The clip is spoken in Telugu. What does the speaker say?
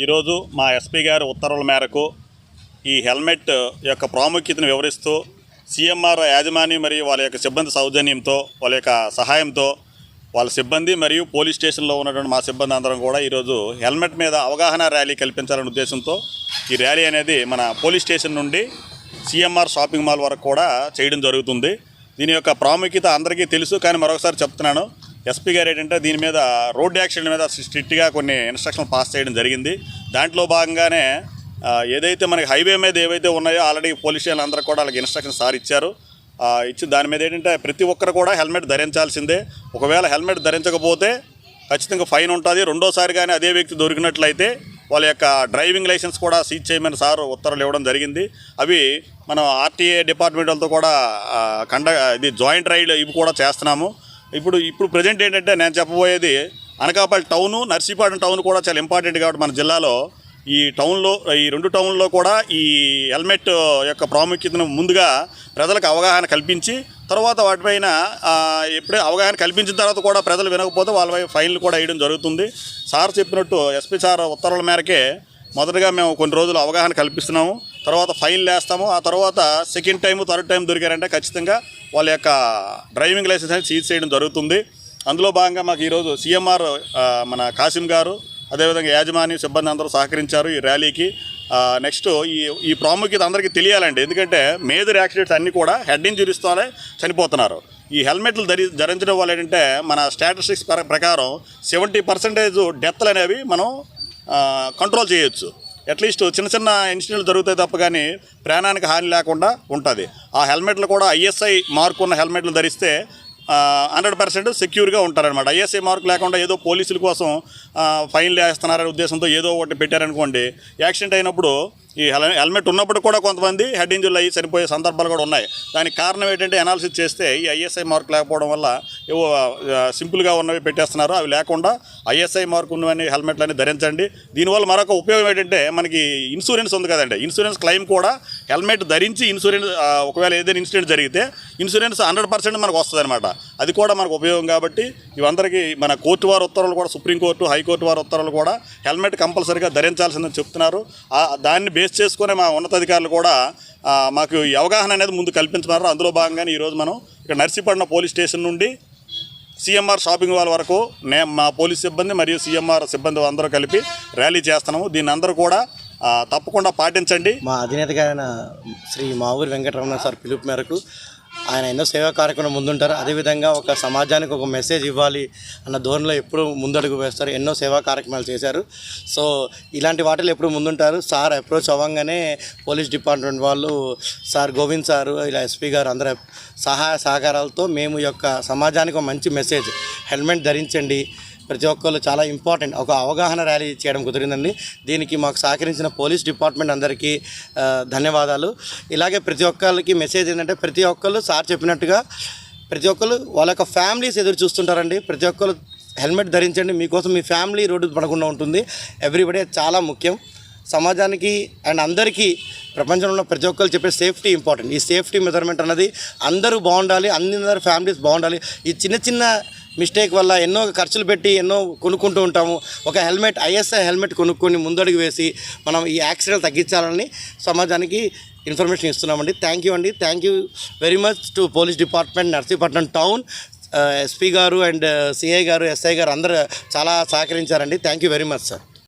ఈరోజు మా ఎస్పీ గారి ఉత్తర్వుల మేరకు ఈ హెల్మెట్ యొక్క ప్రాముఖ్యతను వివరిస్తూ సిఎంఆర్ యాజమాన్యం మరియు వాళ్ళ యొక్క సిబ్బంది సౌజన్యంతో వాళ్ళ యొక్క సహాయంతో వాళ్ళ సిబ్బంది మరియు పోలీస్ స్టేషన్లో ఉన్నటువంటి మా సిబ్బంది అందరం కూడా ఈరోజు హెల్మెట్ మీద అవగాహన ర్యాలీ కల్పించాలనే ఉద్దేశంతో ఈ ర్యాలీ అనేది మన పోలీస్ స్టేషన్ నుండి సిఎంఆర్ షాపింగ్ మాల్ వరకు కూడా చేయడం జరుగుతుంది. దీని యొక్క ప్రాముఖ్యత అందరికీ తెలుసు, కానీ మరొకసారి చెప్తున్నాను. ఎస్పీ గారు ఏంటంటే దీని మీద రోడ్ యాక్సిడెంట్ మీద స్ట్రిక్ట్గా కొన్ని ఇన్స్ట్రక్షన్లు పాస్ చేయడం జరిగింది. దాంట్లో భాగంగానే ఏదైతే మనకి హైవే మీద ఏవైతే ఉన్నాయో ఆల్రెడీ పోలీస్ స్టేషన్ అందరూ కూడా వాళ్ళకి ఇన్స్ట్రక్షన్ సార్ ఇచ్చారు. ఇచ్చి దాని మీద ఏంటంటే ప్రతి ఒక్కరు కూడా హెల్మెట్ ధరించాల్సిందే. ఒకవేళ హెల్మెట్ ధరించకపోతే ఖచ్చితంగా ఫైన్ ఉంటుంది. రెండోసారి కానీ అదే వ్యక్తి దొరికినట్లయితే వాళ్ళ యొక్క డ్రైవింగ్ లైసెన్స్ కూడా సీజ్ చేయమని సార్ ఉత్తర్వులు ఇవ్వడం జరిగింది. అవి మనం ఆర్టీఏ డిపార్ట్మెంట్ వాళ్ళతో కూడా ఇది జాయింట్ రైడ్ ఇవి కూడా చేస్తున్నాము. ఇప్పుడు ప్రజెంట్ ఏంటంటే నేను చెప్పబోయేది అనకాపల్లి టౌను, నర్సీపట్నం టౌన్ కూడా చాలా ఇంపార్టెంట్ కాబట్టి మన జిల్లాలో ఈ రెండు టౌన్లో కూడా ఈ హెల్మెట్ యొక్క ప్రాముఖ్యతను ముందుగా ప్రజలకు అవగాహన కల్పించి తర్వాత వాటిపైన ఎప్పుడే అవగాహన కల్పించిన తర్వాత కూడా ప్రజలు వినకపోతే వాళ్ళపై ఫైన్లు కూడా వేయడం జరుగుతుంది. సార్ చెప్పినట్టు ఎస్పీ సార్ ఉత్తర్వుల మేరకే మొదటగా మేము కొన్ని రోజులు అవగాహన కల్పిస్తున్నాము, తర్వాత ఫైన్లు వేస్తాము. ఆ తర్వాత సెకండ్ టైం థర్డ్ టైం దొరికారంటే ఖచ్చితంగా వాళ్ళ యొక్క డ్రైవింగ్ లైసెన్స్ అనేది సీజ్ చేయడం జరుగుతుంది. అందులో భాగంగా మాకు ఈరోజు సిఎంఆర్ మన కాసిం గారు అదేవిధంగా యాజమాన్య సిబ్బంది అందరూ సహకరించారు ఈ ర్యాలీకి. నెక్స్ట్ ఈ ప్రాముఖ్యత అందరికీ తెలియాలండి. ఎందుకంటే మేజర్ యాక్సిడెంట్స్ అన్నీ కూడా హెడ్ ఇంజరీస్తోనే చనిపోతున్నారు. ఈ హెల్మెట్లు ధరించడం వల్ల ఏంటంటే మన స్టాటిస్టిక్స్ ప్రకారం 70% డెత్లు అనేవి మనం కంట్రోల్ చేయొచ్చు. అట్లీస్ట్ చిన్న చిన్న ఇన్సిడెంట్లు జరుగుతాయి తప్ప కానీ ప్రాణానికి హాని లేకుండా ఉంటుంది. ఆ హెల్మెట్లు కూడా ఐఎస్ఐ మార్క్ ఉన్న హెల్మెట్లు ధరిస్తే 100% సెక్యూర్గా ఉంటారనమాట. ఐఎస్ఐ మార్క్ లేకుండా ఏదో పోలీసుల కోసం ఫైన్లు వేస్తున్నారనే ఉద్దేశంతో ఏదో ఒకటి పెట్టారనుకోండి, యాక్సిడెంట్ అయినప్పుడు ఈ హెల్మెట్ ఉన్నప్పుడు కూడా కొంతమంది హెడ్ ఇంజరీలు అయ్యి చనిపోయే సందర్భాలు కూడా ఉన్నాయి. దానికి కారణం ఏంటంటే అనాలిసిస్ చేస్తే ఈ ఐఎస్ఐ మార్క్ లేకపోవడం వల్ల ఏవో సింపుల్గా ఉన్నవి పెట్టేస్తున్నారు. అవి లేకుండా ఐఎస్ఐ మార్క్ ఉన్నవన్నీ హెల్మెట్లన్నీ ధరించండి. దీనివల్ల మరొక ఉపయోగం ఏంటంటే మనకి ఇన్సూరెన్స్ ఉంది కదండి, ఇన్సూరెన్స్ క్లెయిమ్ కూడా హెల్మెట్ ధరించి ఇన్సూరెన్స్ ఒకవేళ ఏదైనా ఇన్సిడెంట్ జరిగితే ఇన్సూరెన్స్ 100% మనకు వస్తుంది అనమాట. అది కూడా మనకు ఉపయోగం. కాబట్టి ఇవందరికీ మన కోర్టు వారి ఉత్తర్వులు కూడా, సుప్రీంకోర్టు హైకోర్టు వారి ఉత్తర్వులు కూడా హెల్మెట్ కంపల్సరీగా ధరించాల్సిందని చెప్తున్నారు. దాన్ని బేస్ చేసుకునే మా ఉన్నతాధికారులు కూడా మాకు ఈ అవగాహన అనేది ముందు కల్పించున్నారు. అందులో భాగంగానే ఈరోజు మనం ఇక్కడ నర్సీపట్నం పోలీస్ స్టేషన్ నుండి సిఎంఆర్ షాపింగ్ మాల్ వరకు మా పోలీస్ సిబ్బంది మరియు సిఎంఆర్ సిబ్బంది అందరూ కలిపి ర్యాలీ చేస్తున్నాము. దీన్ని అందరూ కూడా తప్పకుండా పాటించండి. మా అధినేత గారైన శ్రీ మావూరి వెంకటరమణ సార్ పిలుపు మేరకు ఆయన ఎన్నో సేవా కార్యక్రమం ముందుంటారు. అదేవిధంగా ఒక సమాజానికి ఒక మెసేజ్ ఇవ్వాలి అన్న ధోరణిలో ఎప్పుడు ముందడుగు వేస్తారు. ఎన్నో సేవా కార్యక్రమాలు చేశారు. సో ఇలాంటి వాటిలో ఎప్పుడు ముందుంటారు. సార్ అప్రోచ్ అవ్వగానే పోలీస్ డిపార్ట్మెంట్ వాళ్ళు, సార్ గోవింద్ సారు, ఇలా ఎస్పీ గారు అందరూ సహాయ సహకారాలతో మేము యొక్క సమాజానికి ఒక మంచి మెసేజ్, హెల్మెట్ ధరించండి, ప్రతి ఒక్కళ్ళు చాలా ఇంపార్టెంట్ ఒక అవగాహన ర్యాలీ చేయడం కుదిరిందండి. దీనికి మాకు సహకరించిన పోలీస్ డిపార్ట్మెంట్ అందరికీ ధన్యవాదాలు. ఇలాగే ప్రతి ఒక్కరికి మెసేజ్ ఏంటంటే ప్రతి ఒక్కళ్ళు సార్ చెప్పినట్టుగా ప్రతి ఒక్కళ్ళు వాళ్ళ యొక్క ఫ్యామిలీస్ ఎదురు చూస్తుంటారండి. ప్రతి ఒక్కళ్ళు హెల్మెట్ ధరించండి, మీకోసం మీ ఫ్యామిలీ రోడ్డు పడకుండా ఉంటుంది. ఎవ్రీబడే చాలా ముఖ్యం సమాజానికి అండ్ అందరికీ. ప్రపంచంలో ప్రతి ఒక్కరు చెప్పే సేఫ్టీ ఇంపార్టెంట్. ఈ సేఫ్టీ మెజర్మెంట్ అన్నది అందరూ బాగుండాలి, అందరి ఫ్యామిలీస్ బాగుండాలి. ఈ చిన్న చిన్న మిస్టేక్ వల్ల ఎన్నో ఖర్చులు పెట్టి ఎన్నో కొనుక్కుంటూ ఉంటాము. ఒక హెల్మెట్, ఐఎస్ఐ హెల్మెట్ కొనుక్కొని ముందడుగు వేసి మనం ఈ యాక్సిడెంట్ తగ్గించాలని సమాజానికి ఇన్ఫర్మేషన్ ఇస్తున్నామండి. థ్యాంక్ యూ అండి. Thank you very much to police department Narsipatnam town, SP గారు అండ్ సిఐ గారు, ఎస్ఐ గారు అందరూ చాలా సహకరించారండి. Thank you very much sir.